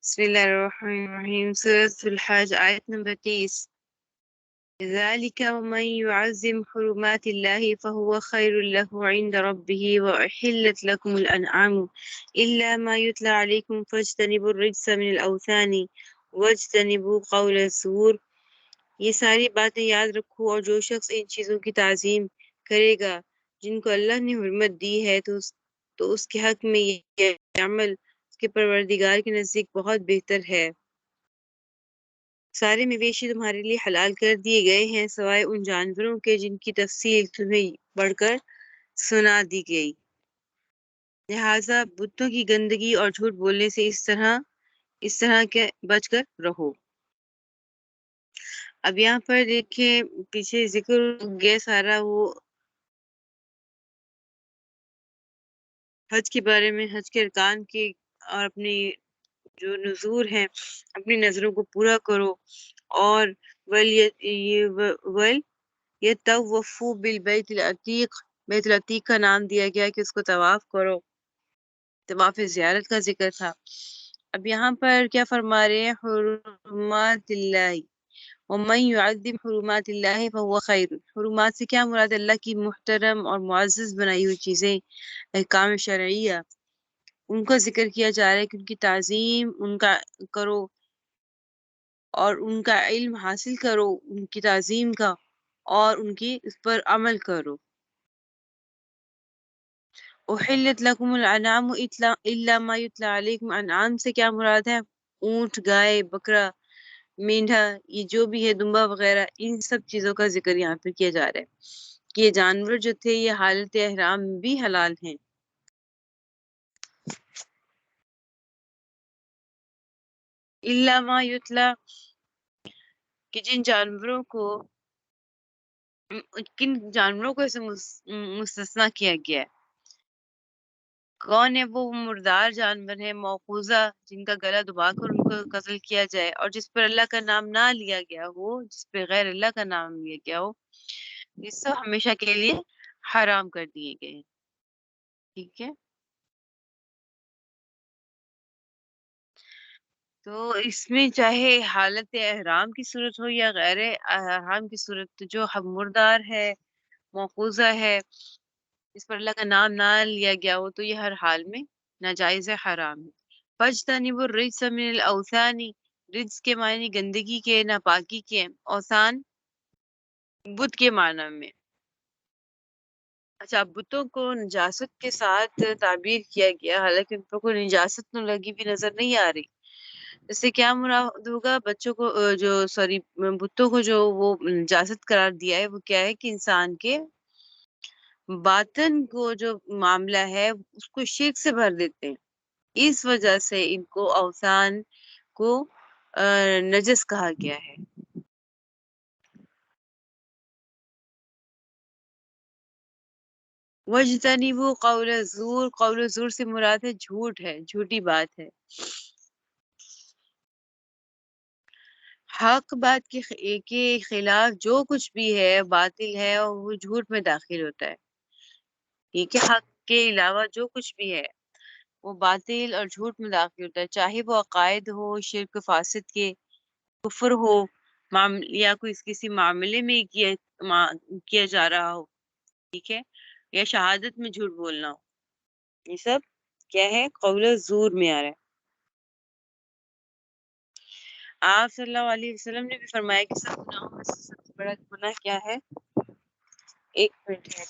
بسم الله الرحمن الرحيم سورة الحج آية نمبر 30 ذلك ومن يعظم حرمات الله فهو خير له عند ربه وأحلت لكم الأنعام إلا ما يتلى عليكم فاجتنبوا الرجس من الأوثان واجتنبوا قول الزور. یہ ساری باتیں یاد رکھو اور جو شخص ان چیزوں کی تعظیم کرے گا جن کو اللہ نے حرمت دی ہے تو اس کے حق میں یہ عمل اس کے پروردگار کے نزدیک بہت بہتر ہے۔ سارے مویشی تمہارے لیے حلال کر دیے گئے ہیں سوائے ان جانوروں کے جن کی تفصیل تمہیں پڑھ کر سنا دی گئی، لہٰذا بتوں کی گندگی اور جھوٹ بولنے سے اس طرح کے بچ کر رہو۔ اب یہاں پر دیکھیں پیچھے ذکر گیا سارا وہ حج کے بارے میں، حج کے ارکان کے، اور اپنی جو نذور ہیں اپنی نظروں کو پورا کرو، اور وَلْيَطَوَّفُوا بِالْبَيْتِ الْعَتِيقِ، بیت العتیق کا نام دیا گیا کہ اس کو طواف کرو، طواف زیارت کا ذکر تھا۔ اب یہاں پر کیا فرما رہے ہیں؟ حرمات اللہ وَمَن يُعَظِّمْ حُرُمَاتِ اللَّهِ فَهُوَ خَيْرٌ۔ حرمات سے کیا مراد؟ اللہ کی محترم اور معزز بنائی ہوئی چیزیں، احکام شرعیہ، ان کا ذکر کیا جا رہا ہے کہ ان کی تعظیم ان کا کرو اور ان کا علم حاصل کرو، ان کی تعظیم کا، اور ان کی اس پر عمل کرو۔ احلت لکم الانعام الا ما یتلی علیکم، انعام سے کیا مراد ہے؟ اونٹ، گائے، بکرا، مینڈھا، یہ جو بھی ہے دمبا وغیرہ، ان سب چیزوں کا ذکر یہاں پہ کیا جا رہا ہے کہ یہ جانور جو تھے یہ حالت احرام بھی حلال ہیں۔ الا ما یتلی، کہ جن جانوروں کو، کن جانوروں کو اسے مستثنا کیا گیا ہے؟ کون ہے وہ مردار جانور ہے، موقوذہ، جن کا گلا دبا کر ان کو قتل کیا جائے، اور جس پر اللہ کا نام نہ لیا گیا ہو، جس پہ غیر اللہ کا نام لیا گیا ہو، یہ سب ہمیشہ کے لیے حرام کر دیے گئے ہیں۔ ٹھیک ہے، تو اس میں چاہے حالت احرام کی صورت ہو یا غیر احرام کی صورت، جو مردار ہے، موقوذہ ہے، اس پر اللہ کا نام نہ لیا گیا ہو، تو یہ ہر حال میں ناجائز ہے، حرام ہے۔ فَاجْتَنِبُوا الرِّجْسَ مِنَ الْأَوْثَانِ، رجس کے معنی گندگی کے، ناپاکی کے، اوثان بت کے معنی میں۔ اچھا، بتوں کو نجاست کے ساتھ تعبیر کیا گیا، حالانکہ ان پر کوئی نجاست نہ لگی بھی نظر نہیں آ رہی۔ اس سے کیا مراد ہوگا؟ بچوں کو بتوں کو جو وہ نجاست قرار دیا ہے وہ کیا ہے کہ انسان کے باطن کو جو معاملہ ہے اس کو شرک سے بھر دیتے ہیں، اس وجہ سے ان کو اوثان کو نجس کہا گیا ہے۔ وَاجْتَنِبُوا قَوْلَ الزُّورِ، قول الزور سے مراد ہے جھوٹ ہے، جھوٹی بات ہے۔ حق بات کے خلاف جو کچھ بھی ہے باطل ہے اور وہ جھوٹ میں داخل ہوتا ہے۔ ٹھیک ہے، حق کے علاوہ جو کچھ بھی ہے وہ باطل اور جھوٹ میں داخل ہوتا ہے، چاہے وہ عقائد ہو، شرک فاسد کے، کفر ہو، یا کوئی کسی معاملے میں کیا جا رہا ہو، ٹھیک ہے، یا شہادت میں جھوٹ بولنا ہو، یہ سب کیا ہے؟ قول زور میں آ رہا ہے۔ آپ صلی اللہ علیہ وسلم نے بھی فرمایا کہ سب گناہوں میں سے سب سے بڑا گناہ کیا ہے؟ ایک منٹ ہے،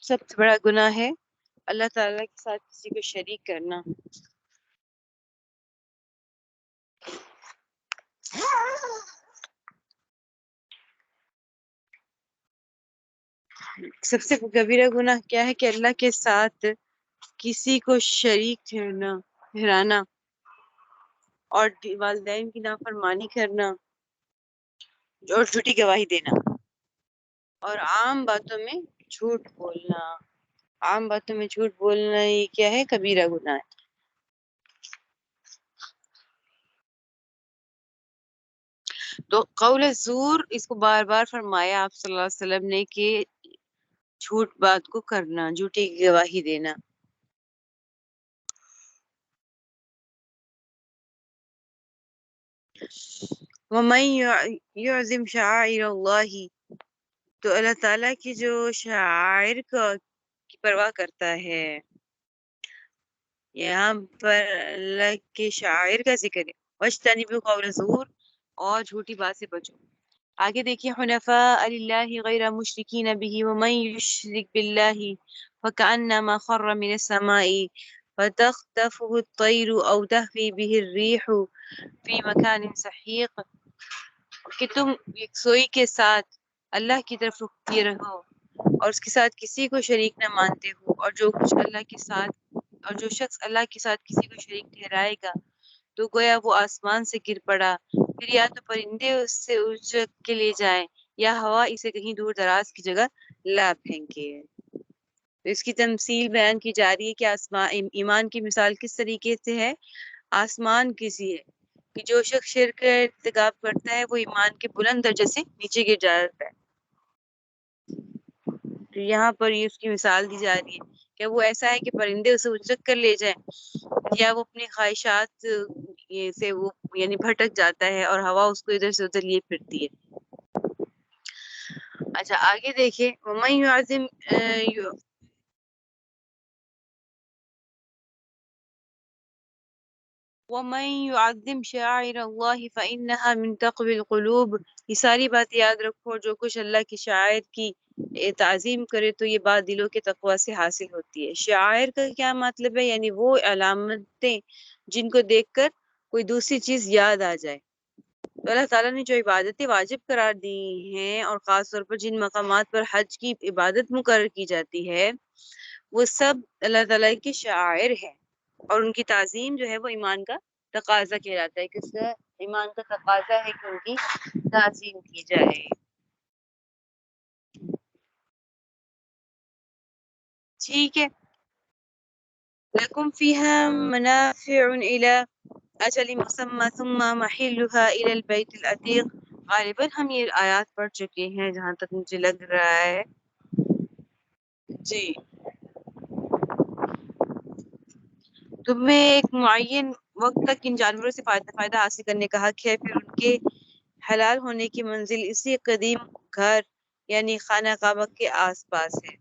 سب سے بڑا گناہ ہے اللہ تعالیٰ کے ساتھ کسی کو شریک کرنا۔ سب سے کبیرہ گناہ کیا ہے؟ کہ اللہ کے ساتھ کسی کو شریک ٹھہرانا اور والدین کی نافرمانی کرنا اور جھوٹی گواہی دینا اور عام باتوں میں جھوٹ بولنا۔ عام باتوں میں جھوٹ بولنا یہ کیا ہے؟ کبیرہ گناہ ہے۔ تو قول الزور اس کو بار بار فرمایا آپ صلی اللہ علیہ وسلم نے کہ جھوٹ بات کو کرنا، جھوٹی گواہی دینا. وَمَن يُعْظِمْ شَعَائِرَ اللَّهِ، تو اللہ تعالیٰ کی جو شاعر کی پرواہ کرتا ہے، یہاں پر اللہ کے شاعر کا ذکر ہے. وَاجْتَنِبُوا قَوْلَ الزُّورِ، اور جھوٹی بات سے بچو. آگے دیکھیے حنفاء للہ غیر مشرکین بہ ومن یشرک باللہ فکأنما خر من السماء فتخطفه الطیر او تهوی به الریح فی مکان سحیق، کہ تم یکسوئی کے ساتھ اللہ کی طرف رخ کیے رہو اور اس کے ساتھ کسی کو شریک نہ مانتے ہو، اور جو کچھ اللہ کے ساتھ اور جو شخص اللہ کے ساتھ کسی کو شریک ٹھہرائے گا تو گویا وہ آسمان سے گر پڑا، پھر یا تو پرندے اس سے اچک کے لے جائیں یا ہوا اسے کہیں دور دراز کی جگہ لا پھینکے. تو اس کی تمثیل بیان کی جا رہی ہے کہ ایمان کی مثال کس طریقے سے ہے. آسمان کسی ہے کہ جو شخص شرک کا ارتکاب کرتا ہے وہ ایمان کے بلند درجے سے نیچے گر جاتا ہے. تو یہاں پر یہ اس کی مثال دی جا رہی ہے کہ وہ ایسا ہے کہ پرندے اسے اچک کر لے جائیں یا وہ اپنی خواہشات سے وہ یعنی بھٹک جاتا ہے اور ہوا اس کو ادھر سے ادھر لیے پھرتی ہے. اچھا آگے دیکھیں وَمَن يُعْظِمْ وَمَن يُعَظِّمْ شَعَائِرَ اللَّهِ فَإِنَّهَا مِن تَقْوَى الْقُلُوبِ. یہ ساری بات یاد رکھو، جو کچھ اللہ کی شاعر کی تعظیم کرے تو یہ بات دلوں کے تقوی سے حاصل ہوتی ہے. شاعر کا کیا مطلب ہے؟ یعنی وہ علامتیں جن کو دیکھ کر کوئی دوسری چیز یاد آ جائے. تو اللہ تعالیٰ نے جو عبادتیں واجب قرار دی ہیں اور خاص طور پر جن مقامات پر حج کی عبادت مقرر کی جاتی ہے وہ سب اللہ تعالیٰ کے شاعر ہیں، اور ان کی تعظیم جو ہے وہ ایمان کا تقاضا کہلاتا ہے. کس کا ایمان کا تقاضا ہے کہ ان کی تعظیم کی جائے. ٹھیک ہے. لَكُمْ فِيهَا مَنَافِعٌ إِلَى أَجَلٍ مُّسَمًّى ثُمَّ مَحِلُّهَا إِلَى الْبَيْتِ الْعَتِيقِ. غالباً ہم یہ آیات پڑھ چکے ہیں جہاں تک مجھے لگ رہا ہے. جی تمہیں ایک معین وقت تک ان جانوروں سے فائدہ حاصل کرنے کا حق ہے، پھر ان کے حلال ہونے کی منزل اسی قدیم گھر یعنی خانہ کعبہ کے آس پاس ہے.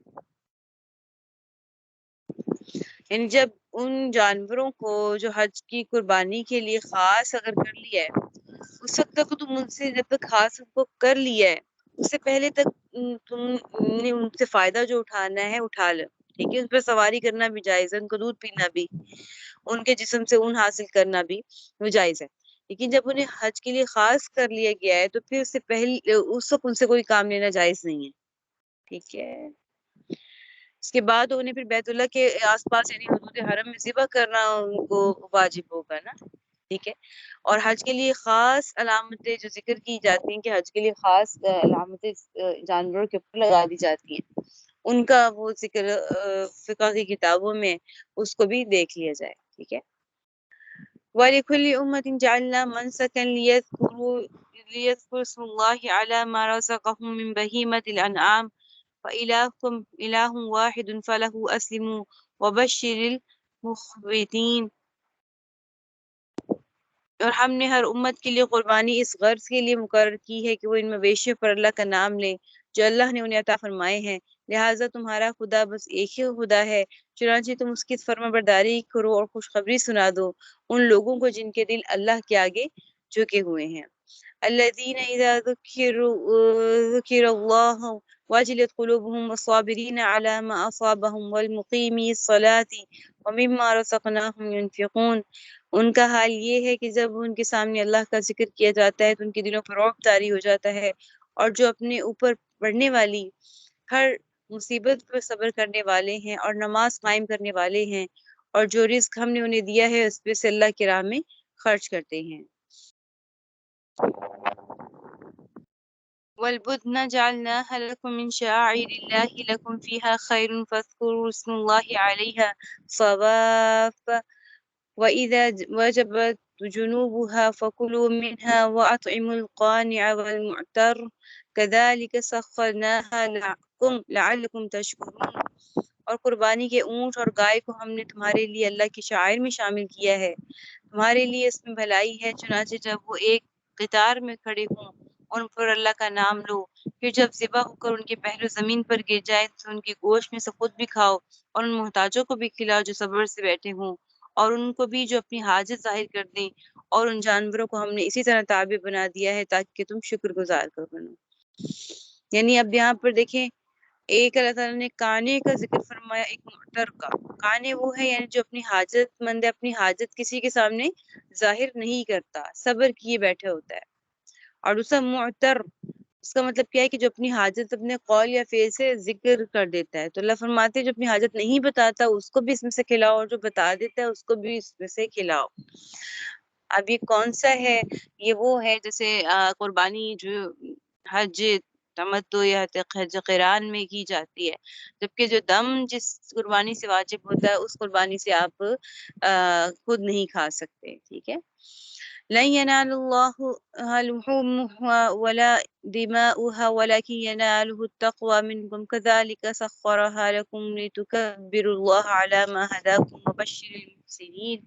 یعنی جب ان جانوروں کو جو حج کی قربانی کے لیے خاص اگر کر لیا ہے اس وقت تک تم ان سے جب تک خاص کو کر لیا ہے اس سے پہلے تک تم نے ان سے فائدہ جو اٹھانا ہے اٹھا لو. ٹھیک ہے. اس پہ سواری کرنا بھی جائز ہے، ان کو دودھ پینا بھی، ان کے جسم سے اون حاصل کرنا بھی وہ جائز ہے. لیکن جب انہیں حج کے لیے خاص کر لیا گیا ہے تو پھر اس سے پہلے اس وقت ان سے کوئی کام لینا جائز نہیں ہے. ٹھیک ہے. اس کے بعد انہیں پھر بیت اللہ کے آس پاس یعنی حدود حرم میں ذبح کرنا ان کو واجب ہوگا نا. ٹھیک ہے. اور حج کے لیے خاص علامتیں جو ذکر کی جاتی ہیں کہ حج کے لیے خاص علامتیں جانوروں کے اوپر لگا دی جاتی ہیں، ان کا وہ ذکر فقہ کی کتابوں میں اس کو بھی دیکھ لیا جائے. ٹھیک ہے. وَلِكُلِّ أُمَّةٍ جَعَلْنَا مَنسَكًا لِيَذْكُرُوا اسْمَ اللَّهِ عَلَى مَا رَزَقَهُم مِّن بَهِيمَةِ الْأَنْعَامِ فَإِلَٰهُكُمْ إِلَٰهٌ وَاحِدٌ فَلَهُ أَسْلِمُوا وَبَشِّرِ الْمُخْبِتِينَ. اور ہم نے ہر امت کے لیے قربانی اس غرض کے لیے مقرر کی ہے کہ وہ ان مویشیوں پر اللہ کا نام لیں جو اللہ نے انہیں عطا فرمائے ہیں، لہٰذا تمہارا خدا بس ایک ہی خدا ہے، چنانچہ تم اس کی فرما برداری کرو اور خوشخبری سنا دو ان لوگوں کو جن کے دل اللہ کے آگے جھکے ہوئے ہیں. الذین اذا ذکر اللہ وجلت قلوبهم والصابرین علی ما اصابهم والمقیمی الصلاة ومما رزقناهم ينفقون. ان کا حال یہ ہے کہ جب ان کے سامنے اللہ کا ذکر کیا جاتا ہے تو ان کے دلوں پر رعب طاری ہو جاتا ہے، اور جو اپنے اوپر پڑنے والی ہر مصیبت پر صبر کرنے والے ہیں اور نماز قائم کرنے والے ہیں، اور جو رزق ہم نے انہیں دیا ہے اس پہ سے اللہ کی راہ میں خرچ کرتے ہیں. وَالْبُدْنَ جَعَلْنَاهَا لَكُم مِّن شَعَائِرِ اللَّهِ لَكُمْ فِيهَا خَيْرٌ فَاذْكُرُوا اسْمَ اللَّهِ عَلَيْهَا صَوَافَّ وَإِذَا وَجَبَتْ جنوبها فكلوا منها وأطعموا القانع والمعتر كذلك سخرناها لعلكم تشكرون۔ اور قربانی کے اونٹ اور گائے کو ہم نے تمہارے لیے اللہ کی شعائر میں شامل کیا ہے، تمہارے لیے اس میں بھلائی ہے، چنانچہ جب وہ ایک قطار میں کھڑے ہوں ان پر اللہ کا نام لو، پھر جب ذبح ہو کر ان کے پہلو زمین پر گر جائے تو ان کے گوشت میں سے خود بھی کھاؤ اور ان محتاجوں کو بھی کھلاؤ جو صبر سے بیٹھے ہوں، اور ان کو بھی جو اپنی حاجت ظاہر کر دیں، اور ان جانوروں کو ہم نے اسی طرح تابع بنا دیا ہے تاکہ تم شکر گزار کر بنو۔ یعنی اب یہاں پر دیکھیں، ایک اللہ تعالیٰ نے کانے کا ذکر فرمایا، ایک معتر کا۔ کانے وہ ہے یعنی جو اپنی حاجت مند ہے، اپنی حاجت کسی کے سامنے ظاہر نہیں کرتا، صبر کیے بیٹھے ہوتا ہے، اور دوسرا معتر، اس کا مطلب کیا ہے کہ جو اپنی حاجت اپنے قول یا فعل سے ذکر کر دیتا ہے۔ تو اللہ فرماتے ہیں جو اپنی حاجت نہیں بتاتا اس کو بھی اس میں سے کھلاؤ، اور جو بتا دیتا ہے اس کو بھی اس میں سے کھلاؤ۔ اب یہ کون سا ہے؟ یہ وہ ہے جیسے قربانی جو حج تمتع یا حج قران میں کی جاتی ہے، جبکہ جو دم جس قربانی سے واجب ہوتا ہے اس قربانی سے آپ خود نہیں کھا سکتے، ٹھیک ہے۔ لن ينال الله لحومها ولا دماؤها ولكن يناله التقوى منكم كذلك سخرها لكم لتكبروا الله على ما هداكم وبشر المحسنين۔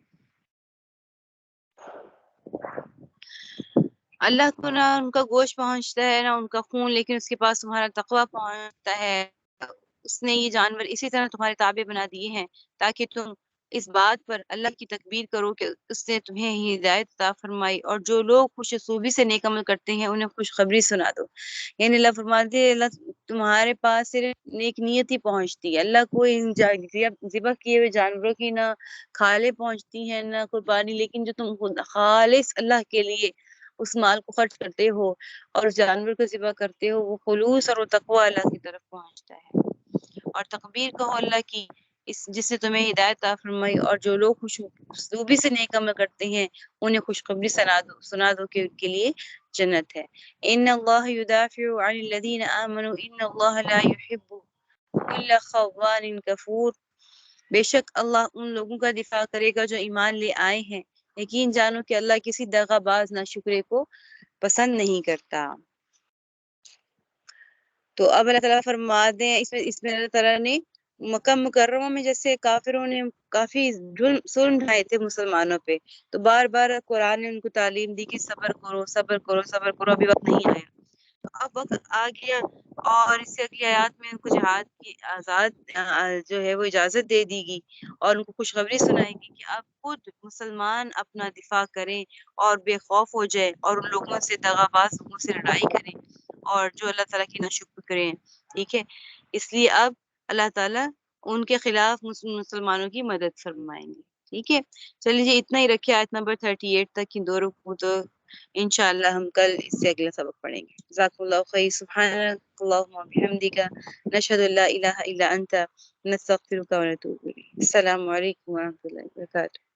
اللہ کو نہ ان کا گوشت پہنچتا ہے نہ ان کا خون، لیکن اس کے پاس تمہارا تقویٰ پہنچتا ہے۔ اس نے یہ جانور اسی طرح تمہارے تابع بنا دیے ہیں تاکہ تم اس بات پر اللہ کی تکبیر کرو کہ اس نے تمہیں ہدایت عطا فرمائی، اور جو لوگ خوش اسلوبی سے نیک عمل کرتے ہیں انہیں خوشخبری سنا دو۔ یعنی اللہ فرماتے ہیں اللہ تمہارے پاس صرف نیک نیت ہی پہنچتی ہے، اللہ کو ان ذبح کیے ہوئے جانوروں کی نہ کھالیں پہنچتی ہیں نہ قربانی، لیکن جو تم خود خالص اللہ کے لیے اس مال کو خرچ کرتے ہو اور اس جانور کو ذبح کرتے ہو، وہ خلوص اور وہ تقوی اللہ کی طرف پہنچتا ہے۔ اور تکبیر کہو اللہ کی، جس نے تمہیں ہدایت عطا فرمائی، اور جو لوگ خوش اسلوبی سے نیک عمل کرتے ہیں انہیں خوشخبری سنا دو کہ ان کے لیے جنت ہے۔ ان اللہ یدافع عن الذین آمنوا ان اللہ لا يحب كل خوان کفور۔ بے شک اللہ ان لوگوں کا دفاع کرے گا جو ایمان لے آئے ہیں، یقین جانو کہ اللہ کسی دغا باز ناشکرے کو پسند نہیں کرتا۔ تو اب اللہ تعالیٰ فرماتے ہیں اس میں اللہ تعالیٰ نے مکہ مکرمہ میں جیسے کافروں نے کافی ظلم ڈھائے تھے مسلمانوں پہ، تو بار بار قرآن نے ان کو تعلیم دی کہ صبر کرو صبر کرو صبر کرو، ابھی وقت نہیں آیا۔ تو اب وقت آ گیا، اور اس سے اگلی آیات میں ان کو جہاد کی جو ہے وہ اجازت دے دی گی، اور ان کو خوشخبری سنائے گی کہ اب خود مسلمان اپنا دفاع کریں اور بے خوف ہو جائے، اور ان لوگوں سے دغا باز لوگوں سے لڑائی کریں اور جو اللہ تعالیٰ کی ناشکری کریں، ٹھیک ہے۔ اس لیے اب اللہ تعالیٰ ان کے خلاف مسلمانوں کی مدد فرمائیں گے، ٹھیک ہے۔ چلیے جی اتنا ہی رکھے، آیت نمبر 38 تک کی 2 رکوع، تو انشاءاللہ ہم کل اس سے اگلا سبق پڑھیں گے۔ جزاک اللہ خیر، سبحانک اللہم و بحمدک، نشہد ان لا الہ الا انت، نستغفرک و نتوب الیک۔ السلام علیکم و رحمۃ اللہ وبرکاتہ۔